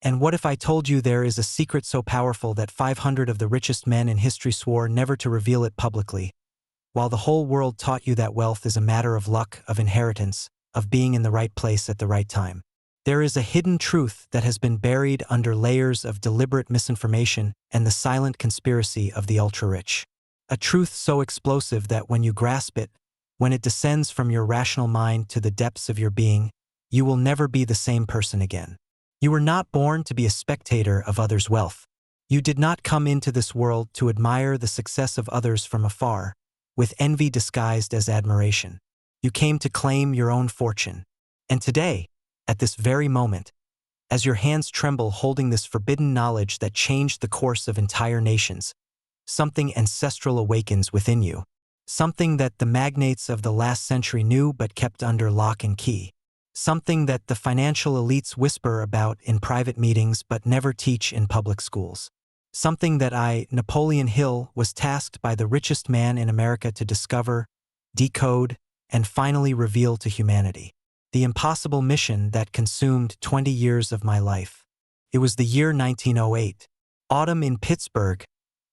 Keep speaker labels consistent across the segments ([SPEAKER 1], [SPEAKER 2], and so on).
[SPEAKER 1] And what if I told you there is a secret so powerful that 500 of the richest men in history swore never to reveal it publicly, while the whole world taught you that wealth is a matter of luck, of inheritance, of being in the right place at the right time? There is a hidden truth that has been buried under layers of deliberate misinformation and the silent conspiracy of the ultra-rich. A truth so explosive that when you grasp it, when it descends from your rational mind to the depths of your being, you will never be the same person again. You were not born to be a spectator of others' wealth. You did not come into this world to admire the success of others from afar, with envy disguised as admiration. You came to claim your own fortune. And today, at this very moment, as your hands tremble holding this forbidden knowledge that changed the course of entire nations, something ancestral awakens within you. Something that the magnates of the last century knew but kept under lock and key. Something that the financial elites whisper about in private meetings but never teach in public schools. Something that I, Napoleon Hill, was tasked by the richest man in America to discover, decode, and finally reveal to humanity. The impossible mission that consumed 20 years of my life. It was the year 1908. Autumn in Pittsburgh,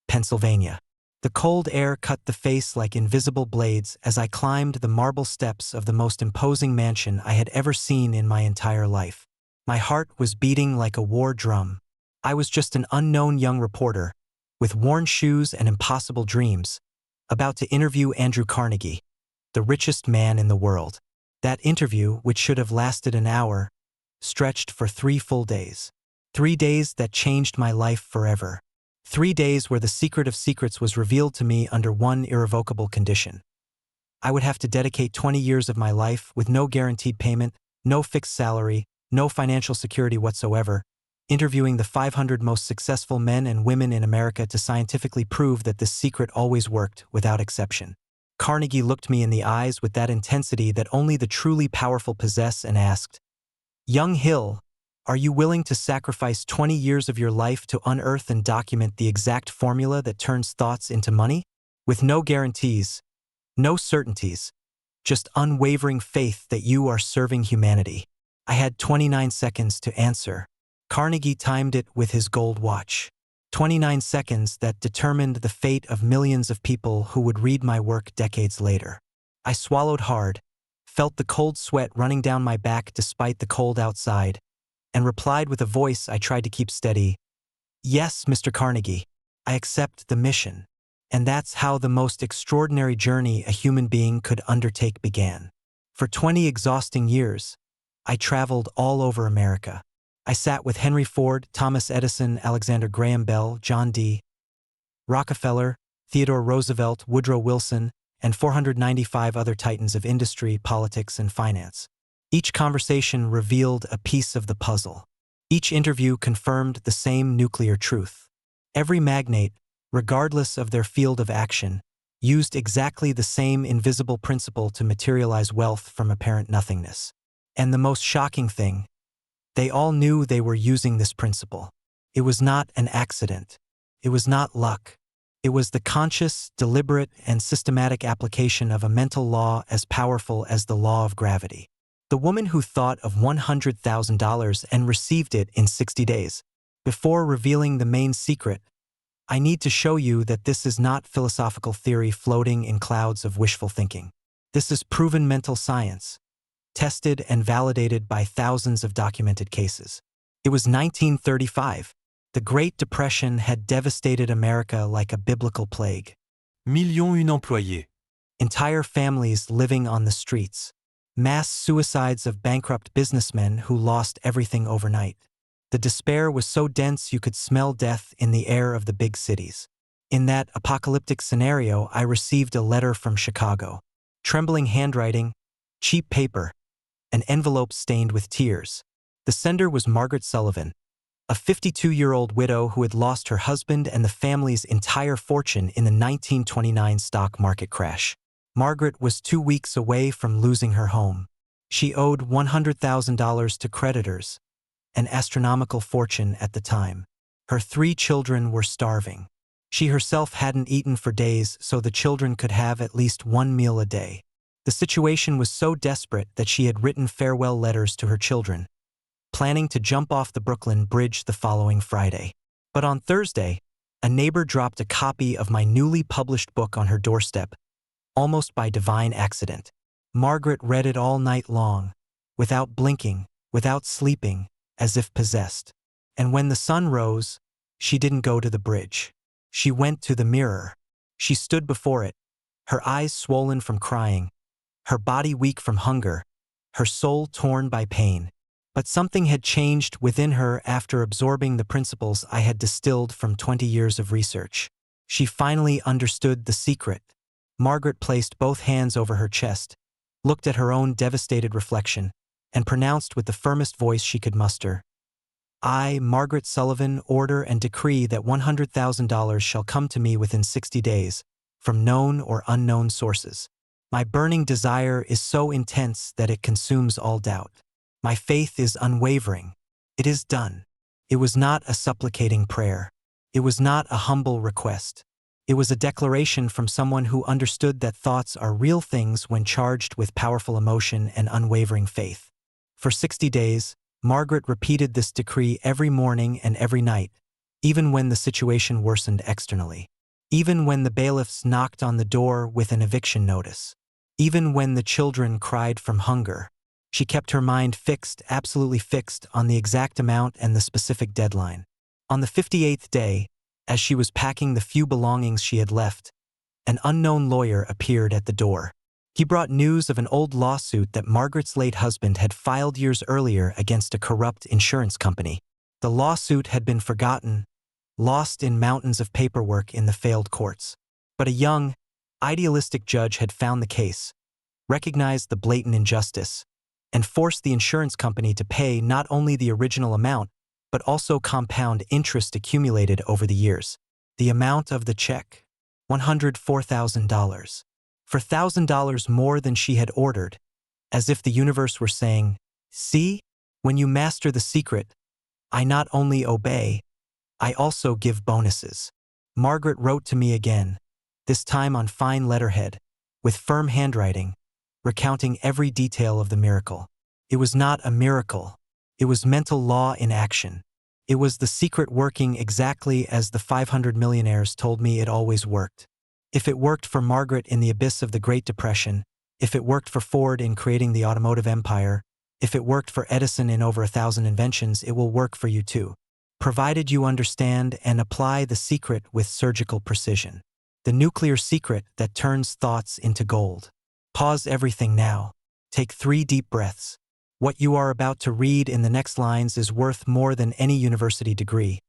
[SPEAKER 1] Pennsylvania. The cold air cut the face like invisible blades as I climbed the marble steps of the most imposing mansion I had ever seen in my entire life. My heart was beating like a war drum. I was just an unknown young reporter, with worn shoes and impossible dreams, about to interview Andrew Carnegie, the richest man in the world. That interview, which should have lasted an hour, stretched for 3 full days. 3 days that changed my life forever. 3 days where the secret of secrets was revealed to me under one irrevocable condition. I would have to dedicate 20 years of my life with no guaranteed payment, no fixed salary, no financial security whatsoever, interviewing the 500 most successful men and women in America to scientifically prove that this secret always worked, without exception. Carnegie looked me in the eyes with that intensity that only the truly powerful possess and asked, "Young Hill, are you willing to sacrifice 20 years of your life to unearth and document the exact formula that turns thoughts into money? With no guarantees, no certainties, just unwavering faith that you are serving humanity." I had 29 seconds to answer. Carnegie timed it with his gold watch. 29 seconds that determined the fate of millions of people who would read my work decades later. I swallowed hard, felt the cold sweat running down my back despite the cold outside, and replied with a voice I tried to keep steady, "Yes, Mr. Carnegie, I accept the mission." And that's how the most extraordinary journey a human being could undertake began. For 20 exhausting years, I traveled all over America. I sat with Henry Ford, Thomas Edison, Alexander Graham Bell, John D. Rockefeller, Theodore Roosevelt, Woodrow Wilson, and 495 other titans of industry, politics, and finance. Each conversation revealed a piece of the puzzle. Each interview confirmed the same nuclear truth. Every magnate, regardless of their field of action, used exactly the same invisible principle to materialize wealth from apparent nothingness. And the most shocking thing, they all knew they were using this principle. It was not an accident. It was not luck. It was the conscious, deliberate, and systematic application of a mental law as powerful as the law of gravity. The woman who thought of $100,000 and received it in 60 days. Before revealing the main secret, I need to show you that this is not philosophical theory floating in clouds of wishful thinking. This is proven mental science, tested and validated by thousands of documented cases. It was 1935. The Great Depression had devastated America like a biblical plague.
[SPEAKER 2] Millions employés.
[SPEAKER 1] Entire families living on the streets. Mass suicides of bankrupt businessmen who lost everything overnight. The despair was so dense you could smell death in the air of the big cities. In that apocalyptic scenario, I received a letter from Chicago. Trembling handwriting, cheap paper, an envelope stained with tears. The sender was Margaret Sullivan, a 52-year-old widow who had lost her husband and the family's entire fortune in the 1929 stock market crash. Margaret was 2 weeks away from losing her home. She owed $100,000 to creditors, an astronomical fortune at the time. Her 3 children were starving. She herself hadn't eaten for days, so the children could have at least 1 meal a day. The situation was so desperate that she had written farewell letters to her children, planning to jump off the Brooklyn Bridge the following Friday. But on Thursday, a neighbor dropped a copy of my newly published book on her doorstep, almost by divine accident. Margaret read it all night long, without blinking, without sleeping, as if possessed. And when the sun rose, she didn't go to the bridge. She went to the mirror. She stood before it, her eyes swollen from crying, her body weak from hunger, her soul torn by pain. But something had changed within her after absorbing the principles I had distilled from 20 years of research. She finally understood the secret. Margaret placed both hands over her chest, looked at her own devastated reflection, and pronounced with the firmest voice she could muster, "I, Margaret Sullivan, order and decree that $100,000 shall come to me within 60 days, from known or unknown sources. My burning desire is so intense that it consumes all doubt. My faith is unwavering. It is done." It was not a supplicating prayer. It was not a humble request. It was a declaration from someone who understood that thoughts are real things when charged with powerful emotion and unwavering faith. For 60 days, Margaret repeated this decree every morning and every night, even when the situation worsened externally. Even when the bailiffs knocked on the door with an eviction notice. Even when the children cried from hunger. She kept her mind fixed, absolutely fixed, on the exact amount and the specific deadline. On the 58th day, as she was packing the few belongings she had left, an unknown lawyer appeared at the door. He brought news of an old lawsuit that Margaret's late husband had filed years earlier against a corrupt insurance company. The lawsuit had been forgotten, lost in mountains of paperwork in the failed courts. But a young, idealistic judge had found the case, recognized the blatant injustice, and forced the insurance company to pay not only the original amount, but also compound interest accumulated over the years. The amount of the check, $104,000. For $1,000 more than she had ordered, as if the universe were saying, "See, when you master the secret, I not only obey, I also give bonuses." Margaret wrote to me again, this time on fine letterhead, with firm handwriting, recounting every detail of the miracle. It was not a miracle. It was mental law in action. It was the secret working exactly as the 500 millionaires told me it always worked. If it worked for Margaret in the abyss of the Great Depression, if it worked for Ford in creating the automotive empire, if it worked for Edison in over 1,000 inventions, it will work for you too, provided you understand and apply the secret with surgical precision. The nuclear secret that turns thoughts into gold. Pause everything now. Take 3 deep breaths. What you are about to read in the next lines is worth more than any university degree,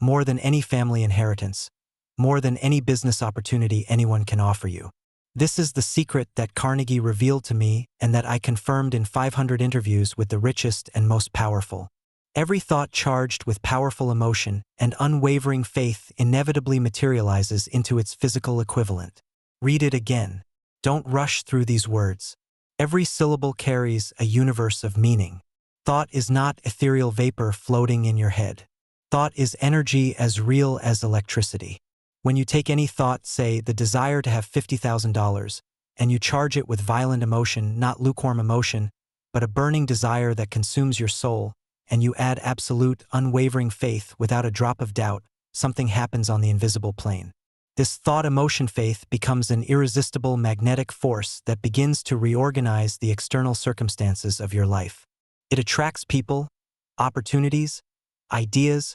[SPEAKER 1] more than any family inheritance, more than any business opportunity anyone can offer you. This is the secret that Carnegie revealed to me and that I confirmed in 500 interviews with the richest and most powerful. Every thought charged with powerful emotion and unwavering faith inevitably materializes into its physical equivalent. Read it again. Don't rush through these words. Every syllable carries a universe of meaning. Thought is not ethereal vapor floating in your head. Thought is energy as real as electricity. When you take any thought, say the desire to have $50,000, and you charge it with violent emotion, not lukewarm emotion, but a burning desire that consumes your soul, and you add absolute, unwavering faith without a drop of doubt, something happens on the invisible plane. This thought-emotion faith becomes an irresistible magnetic force that begins to reorganize the external circumstances of your life. It attracts people, opportunities, ideas,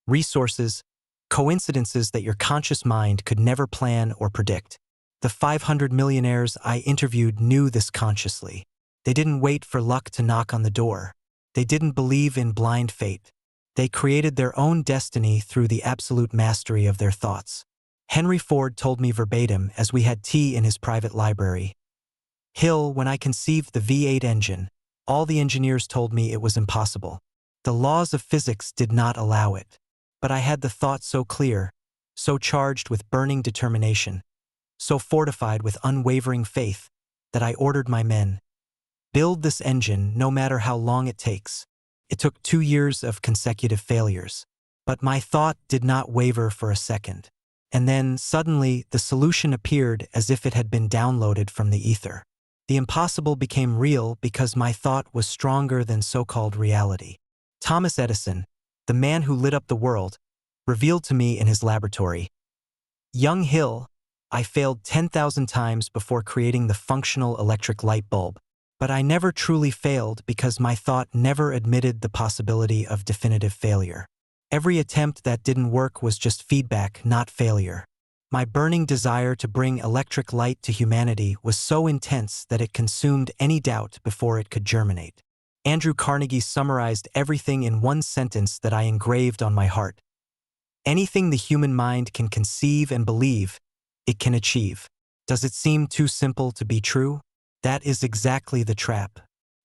[SPEAKER 1] resources, coincidences that your conscious mind could never plan or predict. The 500 millionaires I interviewed knew this consciously. They didn't wait for luck to knock on the door. They didn't believe in blind fate. They created their own destiny through the absolute mastery of their thoughts. Henry Ford told me verbatim as we had tea in his private library. Hill, when I conceived the V8 engine, all the engineers told me it was impossible. The laws of physics did not allow it. But I had the thought so clear, so charged with burning determination, so fortified with unwavering faith, that I ordered my men, build this engine no matter how long it takes. It took 2 years of consecutive failures. But my thought did not waver for a second. And then, suddenly, the solution appeared as if it had been downloaded from the ether. The impossible became real because my thought was stronger than so-called reality. Thomas Edison, the man who lit up the world, revealed to me in his laboratory. Young Hill, I failed 10,000 times before creating the functional electric light bulb, but I never truly failed because my thought never admitted the possibility of definitive failure. Every attempt that didn't work was just feedback, not failure. My burning desire to bring electric light to humanity was so intense that it consumed any doubt before it could germinate. Andrew Carnegie summarized everything in one sentence that I engraved on my heart. Anything the human mind can conceive and believe, it can achieve. Does it seem too simple to be true? That is exactly the trap.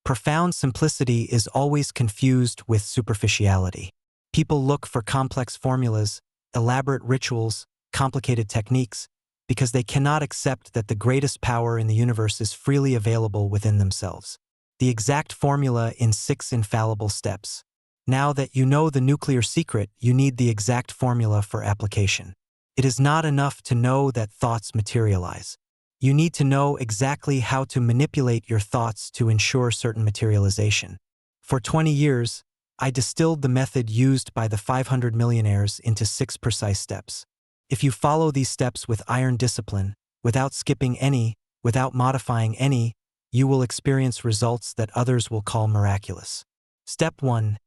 [SPEAKER 1] Profound simplicity is always confused with superficiality. People look for complex formulas, elaborate rituals, complicated techniques, because they cannot accept that the greatest power in the universe is freely available within themselves. The exact formula in 6 infallible steps. Now that you know the nuclear secret, you need the exact formula for application. It is not enough to know that thoughts materialize. You need to know exactly how to manipulate your thoughts to ensure certain materialization. For 20 years, I distilled the method used by the 500 millionaires into 6 precise steps. If you follow these steps with iron discipline, without skipping any, without modifying any, you will experience results that others will call miraculous. Step 1.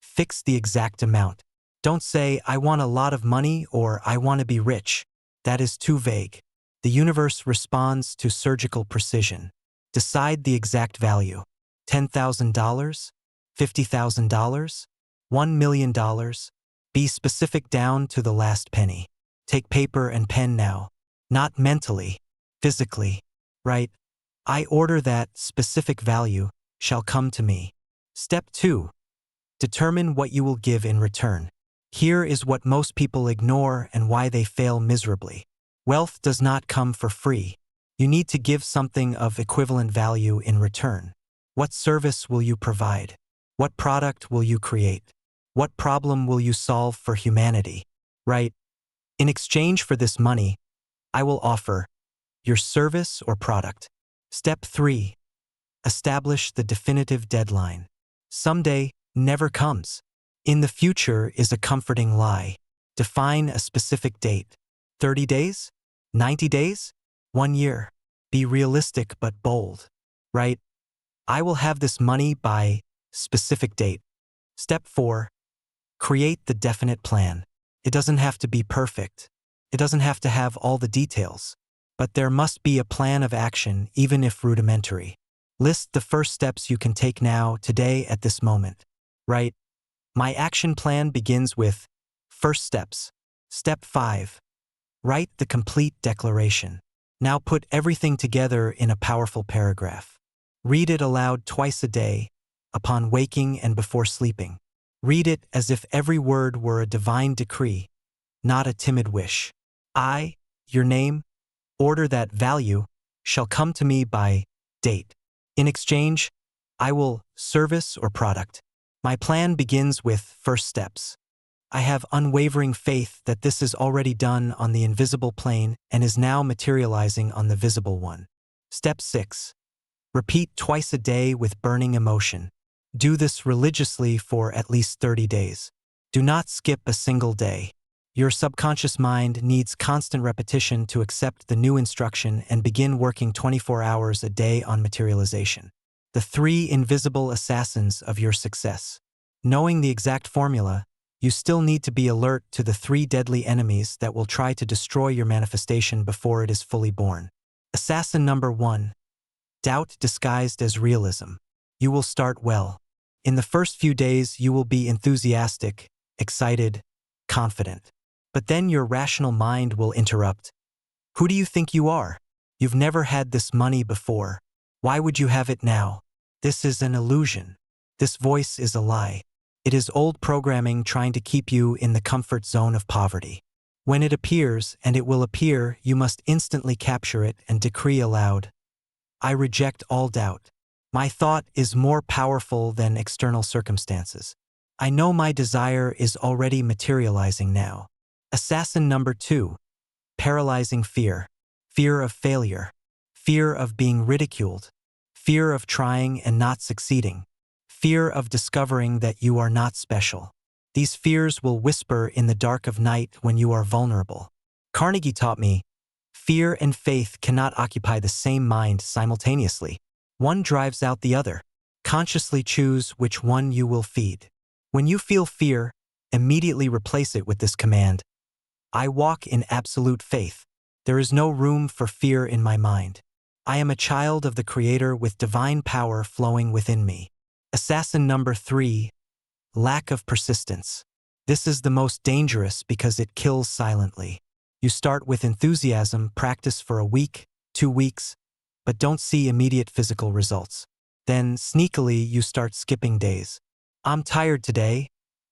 [SPEAKER 1] Fix the exact amount. Don't say, I want a lot of money or I want to be rich. That is too vague. The universe responds to surgical precision. Decide the exact value. $10,000? $50,000? $1 million? Be specific down to the last penny. Take paper and pen now. Not mentally, physically. Right? I order that specific value shall come to me. Step 2. Determine what you will give in return. Here is what most people ignore and why they fail miserably. Wealth does not come for free. You need to give something of equivalent value in return. What service will you provide? What product will you create? What problem will you solve for humanity? Right? In exchange for this money, I will offer your service or product. Step 3. Establish the definitive deadline. Someday never comes. In the future is a comforting lie. Define a specific date. 30 days? 90 days? 1 year. Be realistic but bold. Right? I will have this money by specific date. Step 4. Create the definite plan. It doesn't have to be perfect. It doesn't have to have all the details. But there must be a plan of action, even if rudimentary. List the first steps you can take now, today, at this moment. Right? My action plan begins with first steps. Step 5. Write the complete declaration. Now put everything together in a powerful paragraph. Read it aloud twice a day, upon waking and before sleeping. Read it as if every word were a divine decree, not a timid wish. I, your name, order that value shall come to me by date. In exchange, I will service or product. My plan begins with first steps. I have unwavering faith that this is already done on the invisible plane and is now materializing on the visible one. Step 6. Repeat twice a day with burning emotion. Do this religiously for at least 30 days. Do not skip a single day. Your subconscious mind needs constant repetition to accept the new instruction and begin working 24 hours a day on materialization. The 3 invisible assassins of your success. Knowing the exact formula, you still need to be alert to the 3 deadly enemies that will try to destroy your manifestation before it is fully born. Assassin number 1. Doubt disguised as realism. You will start well. In the first few days, you will be enthusiastic, excited, confident. But then your rational mind will interrupt. Who do you think you are? You've never had this money before. Why would you have it now? This is an illusion. This voice is a lie. It is old programming trying to keep you in the comfort zone of poverty. When it appears, and it will appear, you must instantly capture it and decree aloud. I reject all doubt. My thought is more powerful than external circumstances. I know my desire is already materializing now. Assassin number 2. Paralyzing fear. Fear of failure. Fear of being ridiculed. Fear of trying and not succeeding. fear of discovering that you are not special. These fears will whisper in the dark of night when you are vulnerable. Carnegie taught me, fear and faith cannot occupy the same mind simultaneously. One drives out the other. Consciously choose which one you will feed. When you feel fear, immediately replace it with this command: I walk in absolute faith. There is no room for fear in my mind. I am a child of the Creator with divine power flowing within me. Assassin number 3, lack of persistence. This is the most dangerous because it kills silently. You start with enthusiasm, practice for a week, 2 weeks, but don't see immediate physical results. Then, sneakily, you start skipping days. I'm tired today.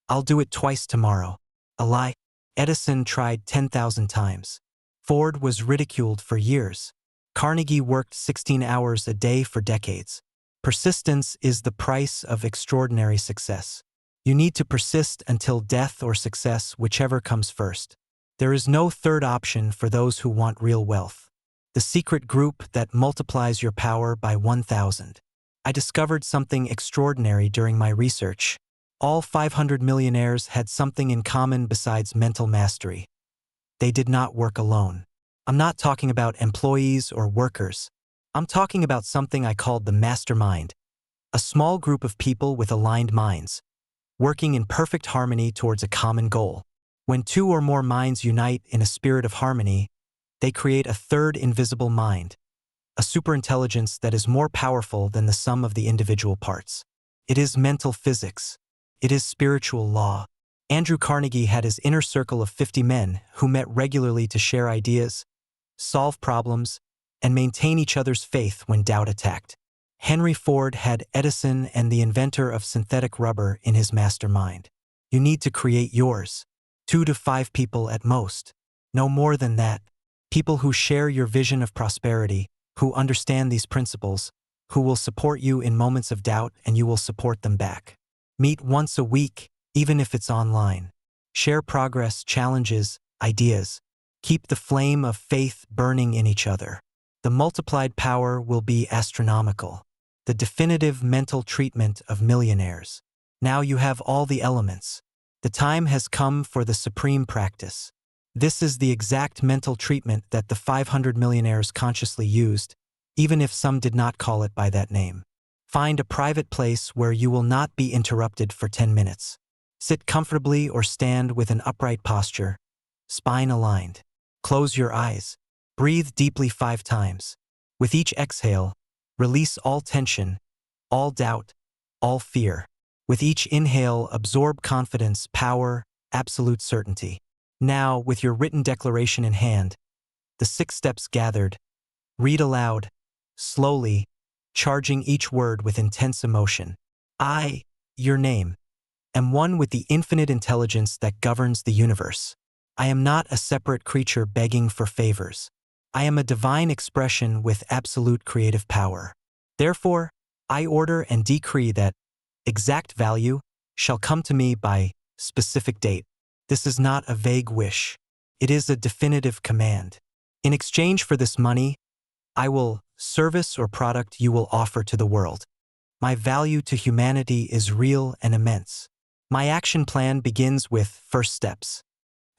[SPEAKER 1] I'll do it twice tomorrow. A lie. Edison tried 10,000 times. Ford was ridiculed for years. Carnegie worked 16 hours a day for decades. Persistence is the price of extraordinary success. You need to persist until death or success, whichever comes first. There is no third option for those who want real wealth. The secret group that multiplies your power by 1,000. I discovered something extraordinary during my research. All 500 millionaires had something in common besides mental mastery. They did not work alone. I'm not talking about employees or workers. I'm talking about something I called the mastermind, a small group of people with aligned minds, working in perfect harmony towards a common goal. When 2 or more minds unite in a spirit of harmony, they create a third invisible mind, a superintelligence that is more powerful than the sum of the individual parts. It is mental physics. It is spiritual law. Andrew Carnegie had his inner circle of 50 men who met regularly to share ideas, solve problems, and maintain each other's faith when doubt attacked. Henry Ford had Edison and the inventor of synthetic rubber in his mastermind. You need to create yours. 2 to 5 people at most. No more than that. People who share your vision of prosperity, who understand these principles, who will support you in moments of doubt and you will support them back. Meet once a week, even if it's online. Share progress, challenges, ideas. Keep the flame of faith burning in each other. The multiplied power will be astronomical. The definitive mental treatment of millionaires. Now you have all the elements. The time has come for the supreme practice. This is the exact mental treatment that the 500 millionaires consciously used, even if some did not call it by that name. Find a private place where you will not be interrupted for 10 minutes. Sit comfortably or stand with an upright posture, spine aligned. Close your eyes. Breathe deeply 5 times. With each exhale, release all tension, all doubt, all fear. With each inhale, absorb confidence, power, absolute certainty. Now, with your written declaration in hand, the 6 steps gathered, read aloud, slowly, charging each word with intense emotion. I, your name, am one with the infinite intelligence that governs the universe. I am not a separate creature begging for favors. I am a divine expression with absolute creative power. Therefore, I order and decree that exact value shall come to me by specific date. This is not a vague wish. It is a definitive command. In exchange for this money, I will service or product you will offer to the world. My value to humanity is real and immense. My action plan begins with first steps.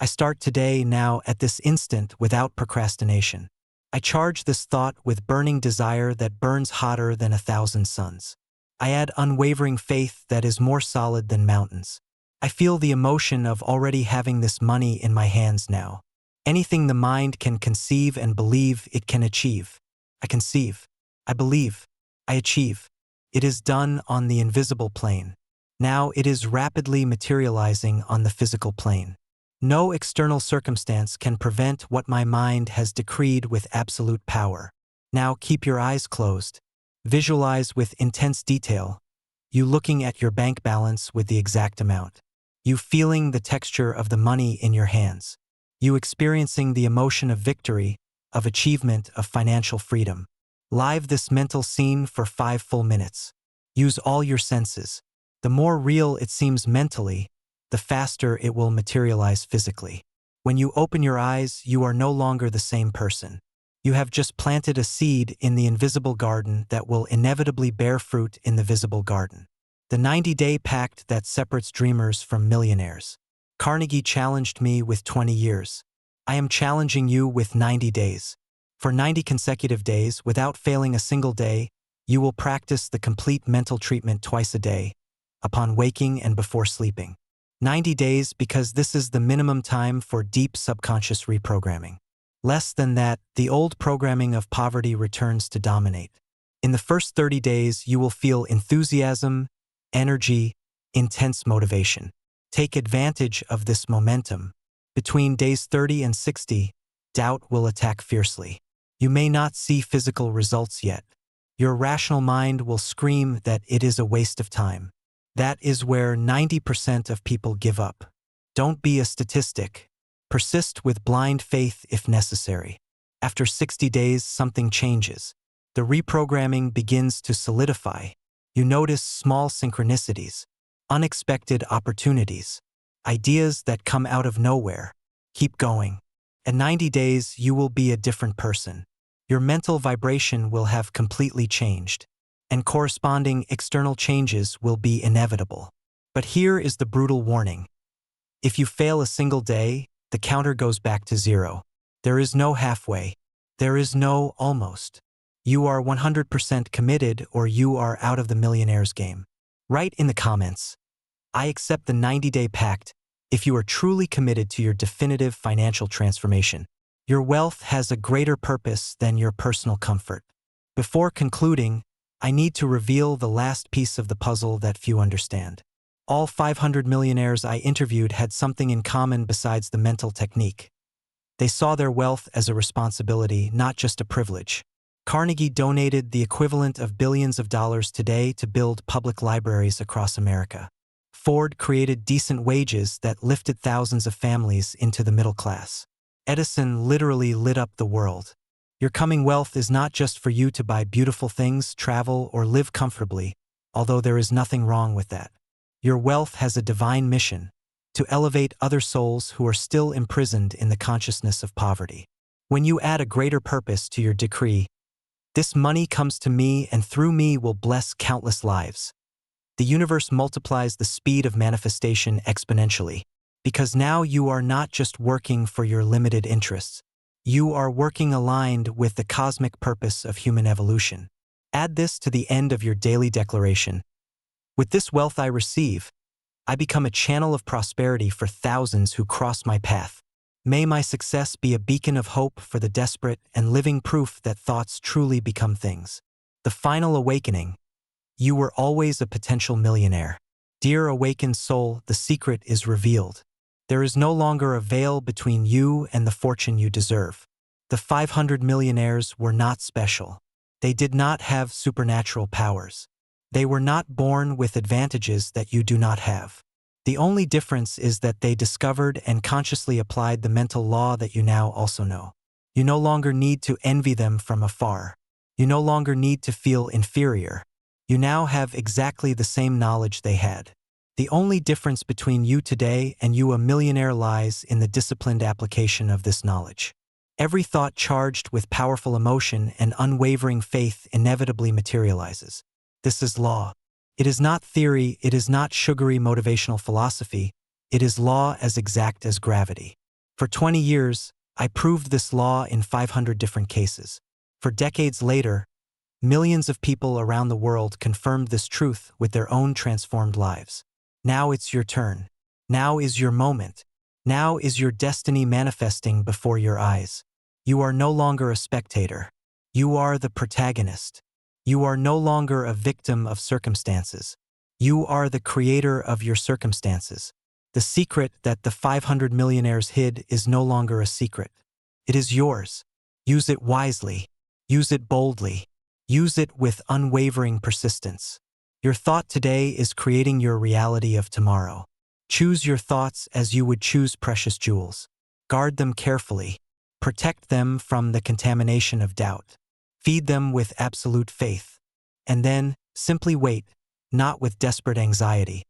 [SPEAKER 1] I start today, now, at this instant, without procrastination. I charge this thought with burning desire that burns hotter than 1,000 suns. I add unwavering faith that is more solid than mountains. I feel the emotion of already having this money in my hands now. Anything the mind can conceive and believe it can achieve. I conceive. I believe. I achieve. It is done on the invisible plane. Now it is rapidly materializing on the physical plane. No external circumstance can prevent what my mind has decreed with absolute power. Now keep your eyes closed. Visualize with intense detail. You looking at your bank balance with the exact amount. You feeling the texture of the money in your hands. You experiencing the emotion of victory, of achievement, of financial freedom. Live this mental scene for 5 full minutes. Use all your senses. The more real it seems mentally, the faster it will materialize physically. When you open your eyes, you are no longer the same person. You have just planted a seed in the invisible garden that will inevitably bear fruit in the visible garden. The 90-day pact that separates dreamers from millionaires. Carnegie challenged me with 20 years. I am challenging you with 90 days. For 90 consecutive days, without failing a single day, you will practice the complete mental treatment twice a day, upon waking and before sleeping. 90 days because this is the minimum time for deep subconscious reprogramming. Less than that, the old programming of poverty returns to dominate. In the first 30 days, you will feel enthusiasm, energy, intense motivation. Take advantage of this momentum. Between days 30 and 60, doubt will attack fiercely. You may not see physical results yet. Your rational mind will scream that it is a waste of time. That is where 90% of people give up. Don't be a statistic. Persist with blind faith if necessary. After 60 days, something changes. The reprogramming begins to solidify. You notice small synchronicities, unexpected opportunities, ideas that come out of nowhere. Keep going. At 90 days, you will be a different person. Your mental vibration will have completely changed, and corresponding external changes will be inevitable. But here is the brutal warning. If you fail a single day, the counter goes back to zero. There is no halfway. There is no almost. You are 100% committed or you are out of the millionaires game. Write in the comments, I accept the 90-day pact if you are truly committed to your definitive financial transformation. Your wealth has a greater purpose than your personal comfort. Before concluding, I need to reveal the last piece of the puzzle that few understand. All 500 millionaires I interviewed had something in common besides the mental technique. They saw their wealth as a responsibility, not just a privilege. Carnegie donated the equivalent of billions of dollars today to build public libraries across America. Ford created decent wages that lifted thousands of families into the middle class. Edison literally lit up the world. Your coming wealth is not just for you to buy beautiful things, travel, or live comfortably, although there is nothing wrong with that. Your wealth has a divine mission, to elevate other souls who are still imprisoned in the consciousness of poverty. When you add a greater purpose to your decree, this money comes to me and through me will bless countless lives. The universe multiplies the speed of manifestation exponentially, because now you are not just working for your limited interests. You are working aligned with the cosmic purpose of human evolution. Add this to the end of your daily declaration. With this wealth I receive, I become a channel of prosperity for thousands who cross my path. May my success be a beacon of hope for the desperate and living proof that thoughts truly become things. The final awakening. You were always a potential millionaire. Dear awakened soul, the secret is revealed. There is no longer a veil between you and the fortune you deserve. The 500 millionaires were not special. They did not have supernatural powers. They were not born with advantages that you do not have. The only difference is that they discovered and consciously applied the mental law that you now also know. You no longer need to envy them from afar. You no longer need to feel inferior. You now have exactly the same knowledge they had. The only difference between you today and you a millionaire lies in the disciplined application of this knowledge. Every thought charged with powerful emotion and unwavering faith inevitably materializes. This is law. It is not theory, it is not sugary motivational philosophy, it is law as exact as gravity. For 20 years, I proved this law in 500 different cases. For decades later, millions of people around the world confirmed this truth with their own transformed lives. Now it's your turn. Now is your moment. Now is your destiny manifesting before your eyes. You are no longer a spectator. You are the protagonist. You are no longer a victim of circumstances. You are the creator of your circumstances. The secret that the 500 millionaires hid is no longer a secret. It is yours. Use it wisely. Use it boldly. Use it with unwavering persistence. Your thought today is creating your reality of tomorrow. Choose your thoughts as you would choose precious jewels. Guard them carefully. Protect them from the contamination of doubt. Feed them with absolute faith. And then, simply wait, not with desperate anxiety,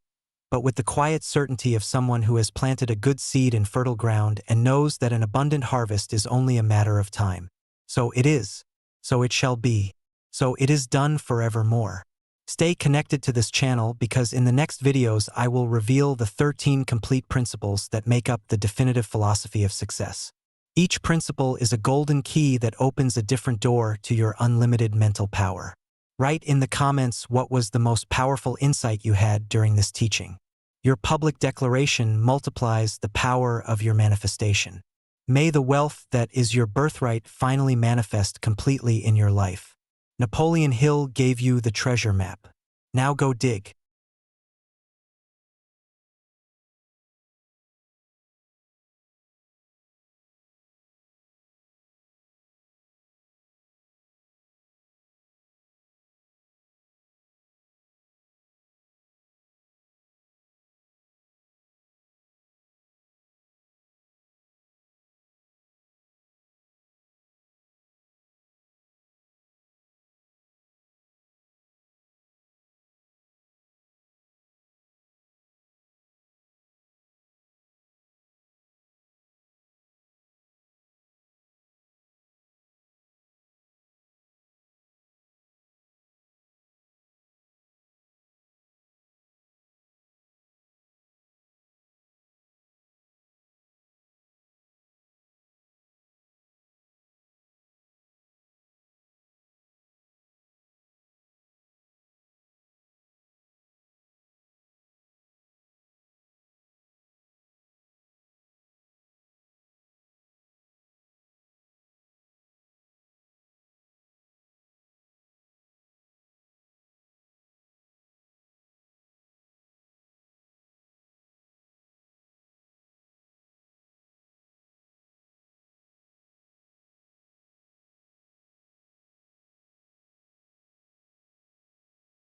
[SPEAKER 1] but with the quiet certainty of someone who has planted a good seed in fertile ground and knows that an abundant harvest is only a matter of time. So it is. So it shall be. So it is done forevermore. Stay connected to this channel because in the next videos I will reveal the 13 complete principles that make up the definitive philosophy of success. Each principle is a golden key that opens a different door to your unlimited mental power. Write in the comments what was the most powerful insight you had during this teaching. Your public declaration multiplies the power of your manifestation. May the wealth that is your birthright finally manifest completely in your life. Napoleon Hill gave you the treasure map. Now go dig.